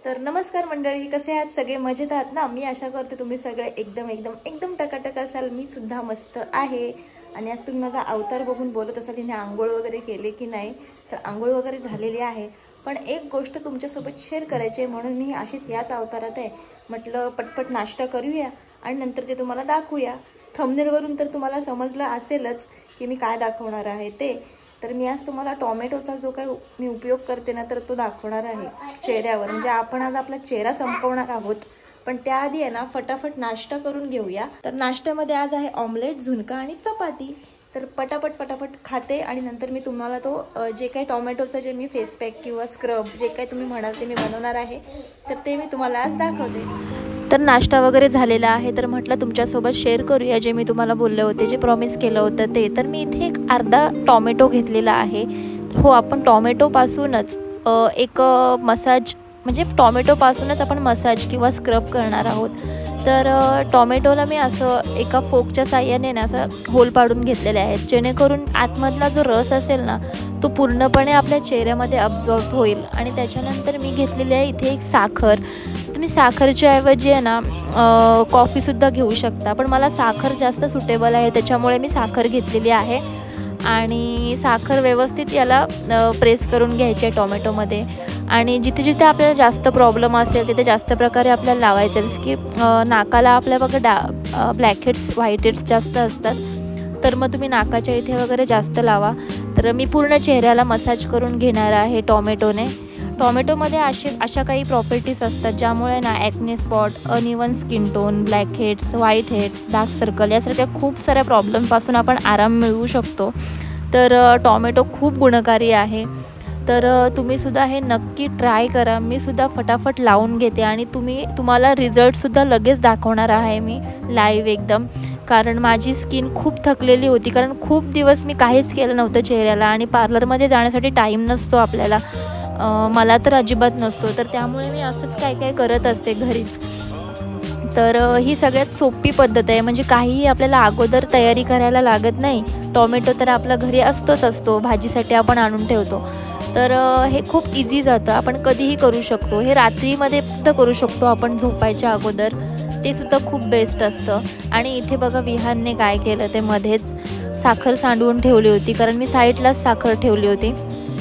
तर नमस्कार मंडळी, कसे आहात सगळे? मजेत आहात ना? मी आशा करते तुम्ही सगळे एकदम एकदम एकदम टकाटक असाल. मी सुद्धा मस्त आहे. आणि आज तुम्ही माझा अवतार बघून बोलत असाल की आंघोळ वगैरे केले की नाही. तर आंघोळ वगैरे झालेली आहे, पण एक गोष्ट तुमच्यासोबत शेअर करायची आहे म्हणून मी अशीच याच अवतारात आहे. म्हटलं पटपट नाश्ता करूया आणि नंतर ते तुम्हाला दाखवूया. थंबनेलवरून तर तुम्हाला समजलं असेलच की मी काय दाखवणार आहे ते. तर मी आज तुम्हाला टोमॅटोचा जो काही मी उपयोग करते ना, तर तो दाखवणार आहे चेहऱ्यावर. म्हणजे आपण आज आपला चेहरा चमकवणार आहोत, पण त्याआधी आहे ना फटाफट नाश्ता करून घेऊया. तर नाश्त्यामध्ये आज आहे ऑमलेट, झुणका आणि चपाती. तर पटापट खाते आणि नंतर मी तुम्हाला तो जे काही टोमॅटोचं जे मी फेस पॅक किंवा स्क्रब जे काही तुम्ही म्हणाल ते मी बनवणार आहे, तर ते मी तुम्हाला आज दाखवते. तर नाश्ता वगैरे झालेला आहे, तर म्हटलं तुमच्यासोबत शेअर करूया जे मी तुम्हाला बोलले होते, जे प्रॉमिस केलं होतं ते. तर मी इथे एक अर्धा टॉमॅटो घेतलेला आहे. हो, आपण टॉमॅटोपासूनच एक मसाज म्हणजे टॉमॅटोपासूनच आपण मसाज किंवा स्क्रब करणार आहोत. तर टॉमॅटोला मी असं एका फोकच्या साह्याने ना असं होल पाडून घेतलेले आहेत, जेणेकरून आतमधला जो रस असेल ना तो पूर्णपणे आपल्या चेहऱ्यामध्ये अब्झॉर्ब होईल. आणि त्याच्यानंतर मी घेतलेली आहे इथे एक साखर. तुम्ही साखरच्या ऐवजी आहे ना कॉफीसुद्धा घेऊ शकता, पण मला साखर जास्त सुटेबल आहे त्याच्यामुळे मी साखर घेतलेली आहे. आणि साखर व्यवस्थित याला प्रेस करून घ्यायची आहे टोमॅटोमध्ये. आणि जिथे जिथे आपल्याला जास्त प्रॉब्लेम असेल तिथे जास्त प्रकारे आपल्याला लावायचं. जसं की नाकाला आपल्या बघा ब्लॅक हेड्स व्हाईट हेड्स जास्त असतात, तर मग तुम्ही नाकाच्या इथे वगैरे जास्त लावा. तर मी पूर्ण चेहऱ्याला मसाज करून घेणार आहे टोमॅटोने. टोमॅटोमध्ये अशा काही प्रॉपर्टीज असतात ज्यामुळे ना acne spot, uneven skin tone, black heads, white heads, dark circle यासारख्या खूप साऱ्या प्रॉब्लेमपासून आपण आराम मिळवू शकतो. तर टोमॅटो खूप गुणकारी आहे. तर तुम्हीसुद्धा हे नक्की ट्राय करा. मी सुद्धा फटाफट लावून घेते आणि तुम्हाला रिझल्टसुद्धा लगेच दाखवणार आहे मी लाईव्ह एकदम. कारण माझी स्किन खूप थकलेली होती, कारण खूप दिवस मी काहीच केलं नव्हतं चेहऱ्याला. आणि पार्लरमध्ये जाण्यासाठी टाईम नसतो आपल्याला, मला तर अजिबात नसतो. तर त्यामुळे मी असंच काय काय करत असते घरीच. तर ही सगळ्यात सोपी पद्धत आहे. म्हणजे काहीही आपल्याला अगोदर तयारी करायला लागत नाही. टोमॅटो तर आपल्या घरी असतो, भाजीसाठी आपण आणून ठेवतो. तर हे खूप इझी जातं, आपण कधीही करू शकतो. हे रात्रीमध्ये सुद्धा करू शकतो आपण झोपायच्या अगोदर, ते सुद्धा खूप बेस्ट असतं. आणि इथे बघा विहानने काय केलं, ते मध्येच साखर सांडवून ठेवली होती, कारण मी साईडलाच साखर ठेवली होती.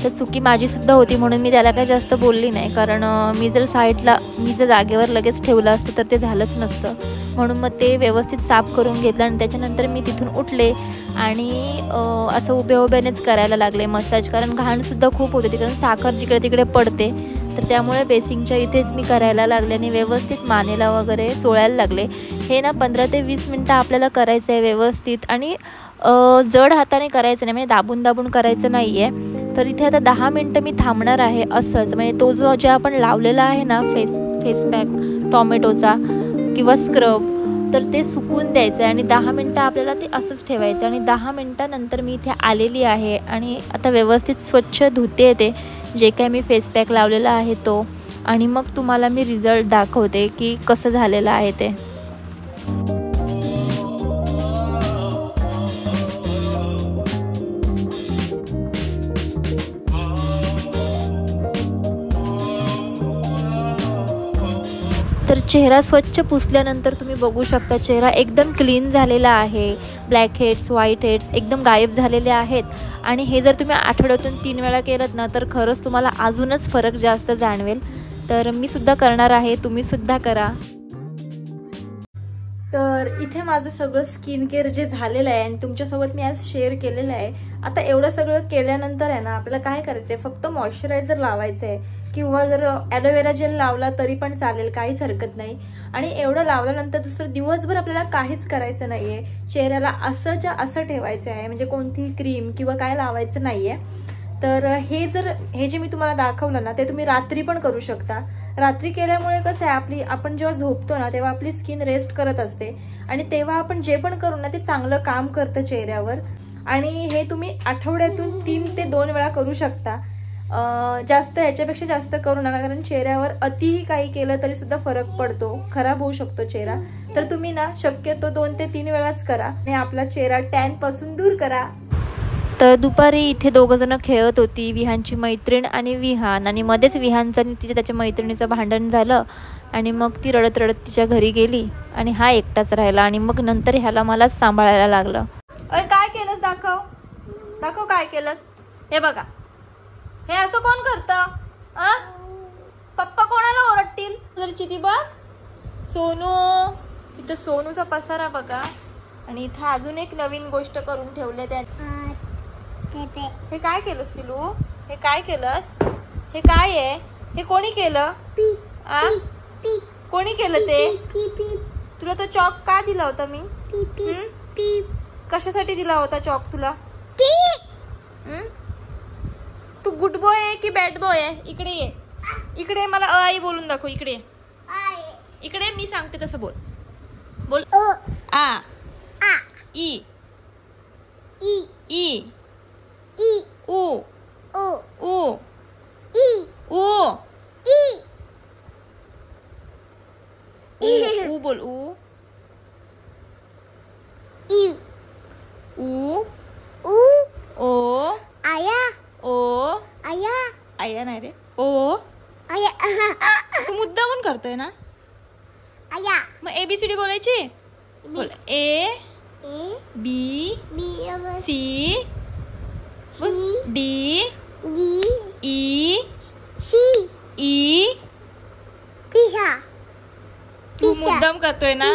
तर चुकी माझीसुद्धा होती म्हणून मी त्याला काही जास्त बोलली नाही, कारण मी जर जागेवर लगेच ठेवलं असतं तर ते झालंच नसतं. म्हणून मग ते व्यवस्थित साफ करून घेतलं आणि त्याच्यानंतर मी तिथून उठले आणि असं उभ्यानेच करायला लागले मसाज, कारण घाणसुद्धा खूप होते कारण साखर जिकडे तिकडे पडते. तर त्यामुळे बेसिंगच्या इथेच मी करायला लागले आणि व्यवस्थित मानेला वगैरे चोळायला लागले. हे ना 15 ते 20 मिनटं आपल्याला करायचं आहे व्यवस्थित. आणि जड हाताने करायचं नाही, म्हणजे दाबून करायचं नाही आहे. तर इथे आता 10 मिनटं मी थांबणार आहे असंच. म्हणजे तो जे आपण लावलेला आहे ना फेस पॅक टोमॅटोचा किंवा स्क्रब, तर ते सुकून द्यायचं आहे आणि 10 मिनटं आपल्याला ते असंच ठेवायचं. आणि 10 मिनटानंतर मी इथे आलेली आहे आणि आता व्यवस्थित स्वच्छ धुते ते जे काय मी फेस पॅक लावलेला आहे तो. आणि मग तुम्हाला मी रिझल्ट दाखवते की कसं झालेलं आहे ते. तर चेहरा स्वच्छ पुसल्यानंतर तुम्ही बघू शकता चेहरा एकदम क्लीन झालेला आहे. ब्लॅक हेड्स, व्हाईट हेड्स एकदम गायब झालेले आहेत. आणि हे जर तुम्ही आठवड्यातून 3 वेळा केलं ना, तर खरंच तुम्हाला अजूनच फरक जास्त जाणवेल. तर मी सुद्धा करणार आहे, तुम्हीसुद्धा करा. तर इथे माझं सगळं स्किन केअर जे झालेलं आहे आणि तुमच्यासोबत मी आज शेअर केलेलं आहे. आता एवढं सगळं केल्यानंतर आहे ना आपल्याला काय करायचं आहे, फक्त मॉइश्चरायझर लावायचं आहे किंवा जर ॲलोवेरा जेल लावला तरी पण चालेल, काहीच हरकत नाही. आणि एवढं लावल्यानंतर दुसरं दिवसभर आपल्याला काहीच करायचं नाही आहे. चेहऱ्याला असं ठेवायचं आहे, म्हणजे कोणतीही क्रीम किंवा काय लावायचं नाही आहे. तर हे जे मी तुम्हाला दाखवलं ना, ते तुम्ही रात्री पण करू शकता. रात्री केल्यामुळे कसं आहे, आपण जेव्हा झोपतो ना तेव्हा आपली स्किन रेस्ट करत असते आणि तेव्हा आपण जे पण करू ना ते चांगलं काम करतं चेहऱ्यावर. आणि हे तुम्ही आठवड्यातून 3 ते 2 वेळा करू शकता. जास्त याच्यापेक्षा जास्त करू नका, कारण चेहऱ्यावर अतिही काही केलं तरी सुद्धा फरक पडतो, खराब होऊ शकतो चेहरा. तर तुम्ही ना शक्यतो 2 ते 3 वेळाच करा आणि आपला चेहरा टॅन पासून दूर करा. तर दुपारी इथे दोघं जण खेळत होती, विहानची मैत्रीण आणि विहान. आणि मध्येच विहानचं आणि त्याच्या मैत्रिणीचं भांडण झालं आणि मग ती रडत रडत तिच्या घरी गेली आणि हा एकटाच राहिला. आणि मग नंतर ह्याला मलाच सांभाळायला लागलं. अय काय केलंस, दाखव दाखव काय केलंस. हे बघा, हे असं कोण करतं? पप्पा कोणाला ओरडतील? तुझी ती बघ सोनू, इथं सोनूचा पसारा बघा. आणि इथं अजून एक नवीन गोष्ट करून ठेवले त्या. हे काय केलंस पिलू? हे काय केलंस? हे काय आहे? हे कोणी केलं? कोणी केलं ते? तुला तो चॉक का दिला होता मी? कशासाठी दिला होता चॉक तुला? तू गुड बॉय आहे की बॅड बॉय आहे? इकडे ये, इकडे मला आई बोलून दाखव. इकडे इकडे मी सांगते तसं बोल. बोल. आ ई ई उ उ उ उ बोल. उ उ ओ आया. ओ आया. आया नाही रे, ओ आया. तू मुद्दामून करतोय ना आया. मग ABCD बोलायची. बोल. A B C D E E. तू मुद्दाम करतोय ना.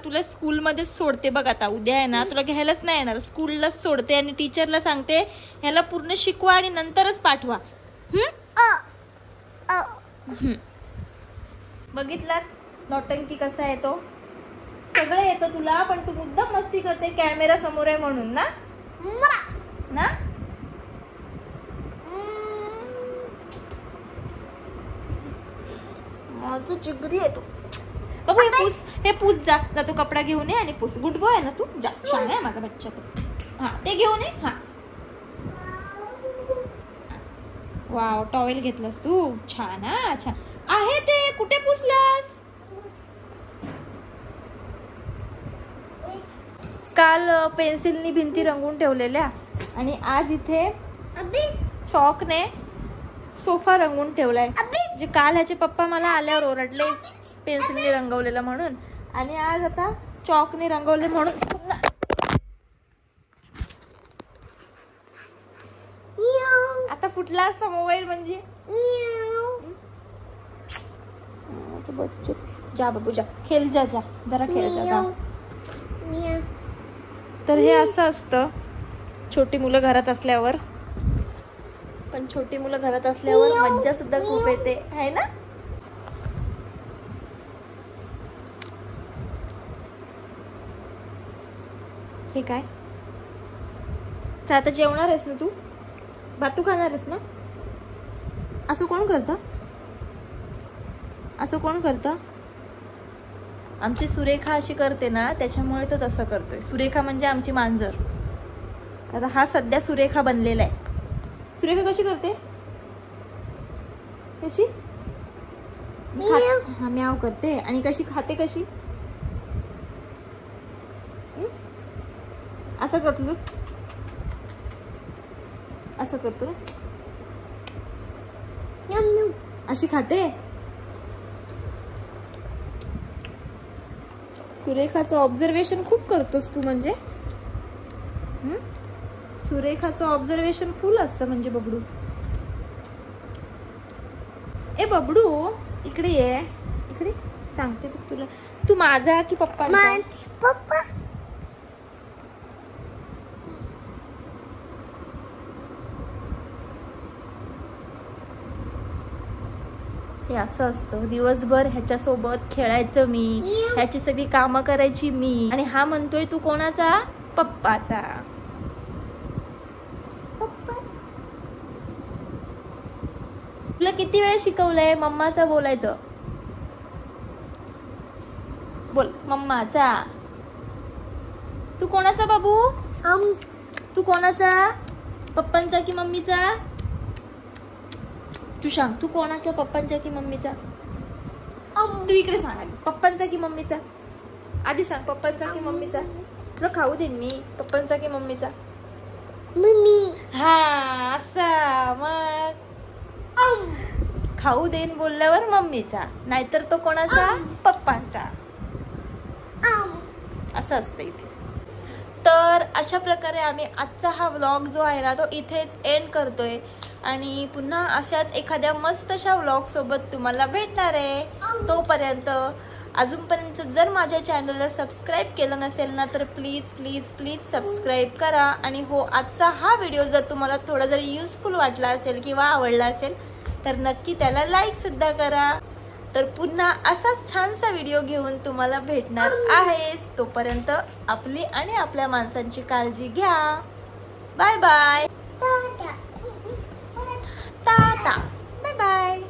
तुला स्कूल मध्ये सोडते बघ आता. उद्या आहे ना तुला घ्यायलाच नाही येणार, स्कूललाच सोडते आणि टीचरला सांगते ह्याला पूर्ण शिकवा आणि नंतरच पाठवा. बघितला नौटंकी कसा आहे तो? सगळं येतं तुला, पण तू मुद्दाम मस्ती करते कॅमेरा समोर आहे म्हणून ना. ना माझं जिगरी आहे तू. बघू हे पूस जा तो कपडा घेऊन ये आणि पूस. गुड बॉय आहे ना तू, जा. छान आहे माझा बच्चा तू. हा ते घेऊन ये. हा वाव, टॉवेल घेतलास तू. छान. हा छान आहे ते. कुठे पुसलास? काल पेन्सिलनी भिंती रंगून ठेवलेल्या आणि आज इथे चॉकने सोफा रंगून ठेवलाय. जे काल ह्याचे पप्पा मला आल्यावर ओरडले पेन्सिलने रंगवलेलं म्हणून, आणि आज आता चॉकने रंगवले म्हणून. आता फुटला असता मोबाईल म्हणजे. जा बाबू जा, खेळ जा, जा जरा खेळ जा. तर हे असं असतं छोटी मुलं घरात असल्यावर. पण छोटी मुलं घरात असल्यावर मज्जा सुद्धा खूप येते, आहे ना. हे काय? आता जेवणार आहेस ना तू? भातू खाणार आहेस ना? असं कोण करतं? असं कोण करतं? आमची सुरेखा अशी करते ना, त्याच्यामुळे तो तसं करतोय. सुरेखा म्हणजे आमची मांजर. आता हा सध्या सुरेखा बनलेला आहे. सुरेखा कशी करते? कशी? हा म्याव करते. आणि कशी खाते? कशी? असं करतो तू, असं करतो ना, अशी खाते. सुरेखाचं ऑब्झर्वेशन खूप करतोस तू म्हणजे. सुरेखाचं ऑब्झर्वेशन फुल असतं म्हणजे. बबडू, ए बबडू इकडे ये. इकडे सांगते बघ तुला. तू माझा की पप्पांचा? पप्पा. हे असं असतं. दिवसभर ह्याच्यासोबत खेळायचं मी, ह्याची सगळी कामं करायची मी, आणि हा म्हणतोय तू कोणाचा? पप्पाचा. तुला किती वेळ शिकवलंय मम्माचा बोलायचं? बोल मम्माचा. तू कोणाचा बाबू? तू कोणाचा? पप्पांचा की मम्मीचा? तू सांग, तू कोणाच्या? पप्पांच्या की मम्मीचा? तू इकडे सांग, पप्पांचा की मम्मीचा? आधी सांग, पप्पांचा की मम्मीचा? तुला खाऊ देईन मी. पप्पांचा की मम्मीचा? मम्मी. हा असा मग खाऊ देईन बोलल्यावर मम्मीचा, नाहीतर तो कोणाचा? पप्पांचा. असं असतं इथे. तर अशा प्रकारे आम्ही आजचा हा व्लॉग जो आहे ना तो इथेच एंड करतोय आणि पुन्हा अशाच एखाद्या मस्त अशा व्लॉग सोबत तुम्हाला भेटणार आहे. तोपर्यंत अजूनपर्यंत जर माझ्या चॅनलला सबस्क्राईब केलं नसेल ना तर प्लीज प्लीज प्लीज सबस्क्राईब करा. आणि हो, आजचा हा व्हिडिओ जर तुम्हाला थोडा जरी युजफुल वाटला असेल किंवा आवडला असेल तर नक्की त्याला लाईक सुद्धा करा. तर पुन्हा असाच छानसा व्हिडिओ घेऊन तुम्हाला भेटणार आहेस. तोपर्यंत आपली आणि आपल्या माणसांची काळजी घ्या. Bye bye. Tata. Bye bye.